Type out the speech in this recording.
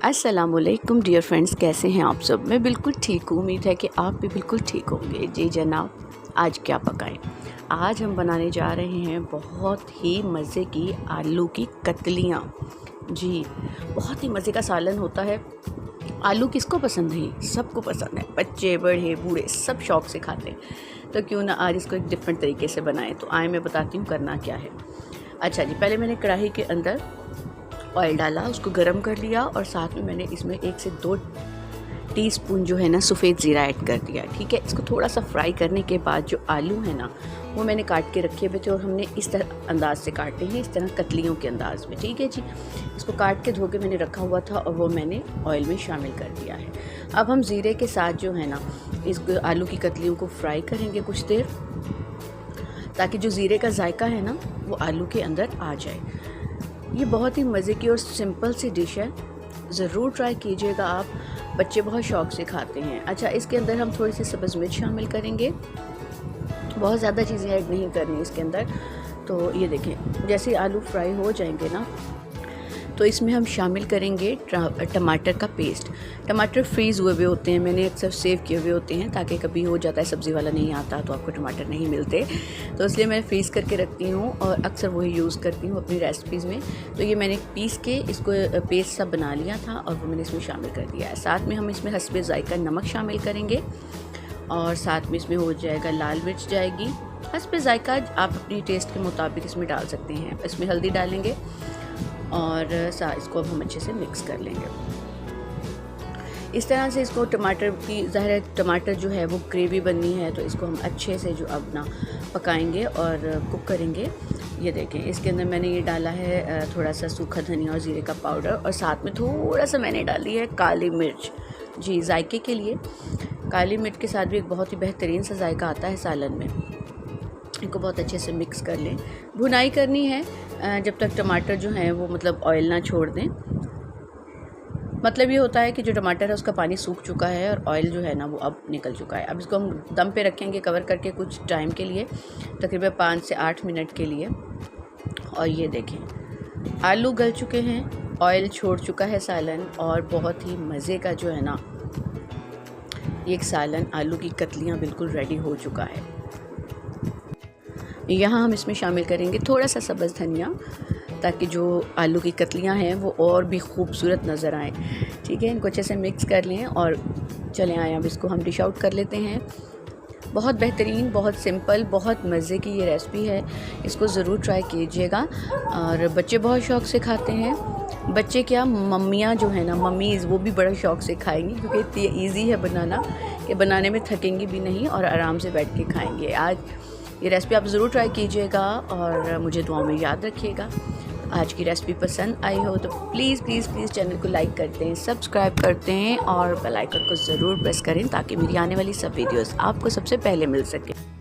अस्सलामुअलैकुम dear friends, कैसे हैं आप सब। मैं बिल्कुल ठीक हूँ। उम्मीद है कि आप भी बिल्कुल ठीक होंगे। जी जनाब, आज क्या पकाएं। आज हम बनाने जा रहे हैं बहुत ही मज़े की आलू की कतलियाँ। जी, बहुत ही मज़े का सालन होता है। आलू किसको पसंद नहीं, सबको पसंद है। बच्चे बड़े बूढ़े सब शौक़ से खाते हैं। तो क्यों ना आज इसको एक डिफरेंट तरीके से बनाएं। तो आए मैं बताती हूँ करना क्या है। अच्छा जी, पहले मैंने कढ़ाई के अंदर ऑयल डाला, उसको गरम कर लिया और साथ में मैंने इसमें 1 से 2 टीस्पून जो है ना सफ़ेद ज़ीरा ऐड कर दिया। ठीक है, इसको थोड़ा सा फ्राई करने के बाद जो आलू है ना वो मैंने काट के रखे हुए थे और हमने इस तरह अंदाज से काटे हैं, इस तरह कतलियों के अंदाज में। ठीक है जी, इसको काट के धो के मैंने रखा हुआ था और वो मैंने ऑयल में शामिल कर दिया है। अब हम ज़ीरे के साथ जो है ना इस आलू की कतलियों को फ्राई करेंगे कुछ देर, ताकि जो ज़ीरे का जायका है ना वो आलू के अंदर आ जाए। ये बहुत ही मज़े की और सिंपल सी डिश है, ज़रूर ट्राई कीजिएगा आप। बच्चे बहुत शौक़ से खाते हैं। अच्छा, इसके अंदर हम थोड़ी सी सब्ज़ मिर्च शामिल करेंगे, बहुत ज़्यादा चीज़ें ऐड नहीं करनी इसके अंदर। तो ये देखें, जैसे आलू फ्राई हो जाएंगे ना तो इसमें हम शामिल करेंगे टमाटर का पेस्ट। टमाटर फ्रीज़ हुए हुए होते हैं, मैंने अक्सर सेव किए हुए होते हैं, ताकि कभी हो जाता है सब्ज़ी वाला नहीं आता तो आपको टमाटर नहीं मिलते, तो इसलिए मैं फ्रीज़ करके रखती हूँ और अक्सर वही यूज़ करती हूँ अपनी रेसिपीज़ में। तो ये मैंने पीस के इसको पेस्ट सा बना लिया था और वो मैंने इसमें शामिल कर दिया है। साथ में हम इसमें हस्बे ज़ायका नमक शामिल करेंगे और साथ में इसमें हो जाएगा लाल मिर्च जाएगी। हस्बे ज़ायका आप अपनी टेस्ट के मुताबिक इसमें डाल सकते हैं। इसमें हल्दी डालेंगे और इसको अब हम अच्छे से मिक्स कर लेंगे। इस तरह से इसको टमाटर की ज़ाहिर टमाटर जो है वो ग्रेवी बननी है, तो इसको हम अच्छे से जो अब ना पकाएंगे और कुक करेंगे। ये देखें, इसके अंदर मैंने ये डाला है थोड़ा सा सूखा धनिया और ज़ीरे का पाउडर और साथ में थोड़ा सा मैंने डाली है काली मिर्च। जी, जायके के लिए काली मिर्च के साथ भी एक बहुत ही बेहतरीन सा जायका आता है सालन में। इनको बहुत अच्छे से मिक्स कर लें। भुनाई करनी है जब तक टमाटर जो है वो मतलब ऑयल ना छोड़ दें। मतलब ये होता है कि जो टमाटर है उसका पानी सूख चुका है और ऑयल जो है ना वो अब निकल चुका है। अब इसको हम दम पे रखेंगे कवर करके कुछ टाइम के लिए, तकरीबन 5 से 8 मिनट के लिए। और ये देखें, आलू गल चुके हैं, ऑयल छोड़ चुका है सालन और बहुत ही मज़े का जो है ना एक सालन आलू की कतलियाँ बिल्कुल रेडी हो चुका है। यहाँ हम इसमें शामिल करेंगे थोड़ा सा सब्ज़ धनिया, ताकि जो आलू की कतलियाँ हैं वो और भी खूबसूरत नज़र आएँ। ठीक है, इनको अच्छे से मिक्स कर लें और चलें आए अब इसको हम डिश आउट कर लेते हैं। बहुत बेहतरीन, बहुत सिंपल, बहुत मज़े की ये रेसिपी है, इसको ज़रूर ट्राई कीजिएगा। और बच्चे बहुत शौक़ से खाते हैं। बच्चे क्या, मम्मियाँ जो है ना मम्मीज़, वो भी बड़ा शौक़ से खाएंगी, क्योंकि इतनी ईजी है बनाना कि बनाने में थकेंगी भी नहीं और आराम से बैठ के खाएँगे। आज ये रेसिपी आप ज़रूर ट्राई कीजिएगा और मुझे दुआओं में याद रखिएगा। आज की रेसिपी पसंद आई हो तो प्लीज़ प्लीज़ प्लीज़ चैनल को लाइक करते हैं, सब्सक्राइब करते हैं और बेल आइकन को ज़रूर प्रेस करें, ताकि मेरी आने वाली सब वीडियोस आपको सबसे पहले मिल सके।